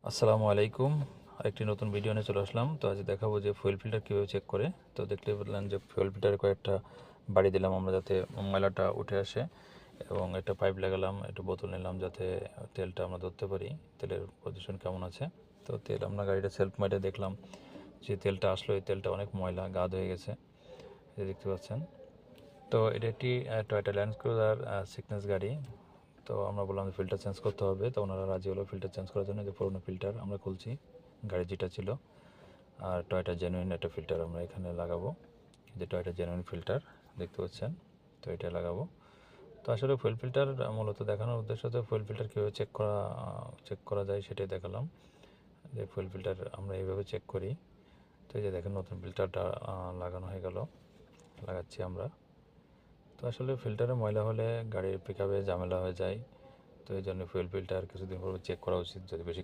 আসসালামু আলাইকুম। আরেকটি নতুন ভিডিও নিয়ে চলে আসলাম। তো আজ দেখাবো যে ফুয়েল ফিল্টার কীভাবে চেক করে। তো দেখতেই পেলেন যে ফুয়েল ফিল্টারে কয়েকটা বাড়ি দিলাম আমরা যাতে ময়লাটা উঠে আসে, এবং একটা পাইপ লাগালাম, একটা বোতল নিলাম যাতে তেলটা আমরা ধরতে পারি তেলের পজিশন কেমন আছে। তো তেল আমরা গাড়িটা সেলফ মাইটে দেখলাম যে তেলটা আসলো, এই তেলটা অনেক ময়লা গাদ হয়ে গেছে, এই দেখতে পাচ্ছেন। তো এটা একটি টয়োটা ল্যান্ড ক্রুজার সিকনেস গাড়ি। তো আমরা বললাম যে ফিল্টার চেঞ্জ করতে হবে, তো ওনারা রাজি হলো ফিল্টার চেঞ্জ করার জন্য। যে পুরোনো ফিল্টার আমরা খুলছি, গাড়ি যেটা ছিল, আর টয়োটা জেনুইন একটা ফিল্টার আমরা এখানে লাগাবো, যে টয়োটা জেনুইন ফিল্টার দেখতে পাচ্ছেন। তো এটা লাগাবো। তো আসলে ফুয়েল ফিল্টার মূলত দেখানোর উদ্দেশ্য হচ্ছে ফুয়েল ফিল্টার কীভাবে চেক করা যায় সেটাই দেখালাম, যে ফুয়েল ফিল্টার আমরা এইভাবে চেক করি। তো এই যে দেখেন নতুন ফিল্টারটা লাগানো হয়ে গেল, লাগাচ্ছি আমরা। তো আসলে ফিল্টারে ময়লা হলে গাড়ির পিকআপে ঝামেলা হয়ে যায়, তো এই জন্য ফুয়েল ফিল্টার কিছুদিন পর চেক করা উচিত যদি বেশি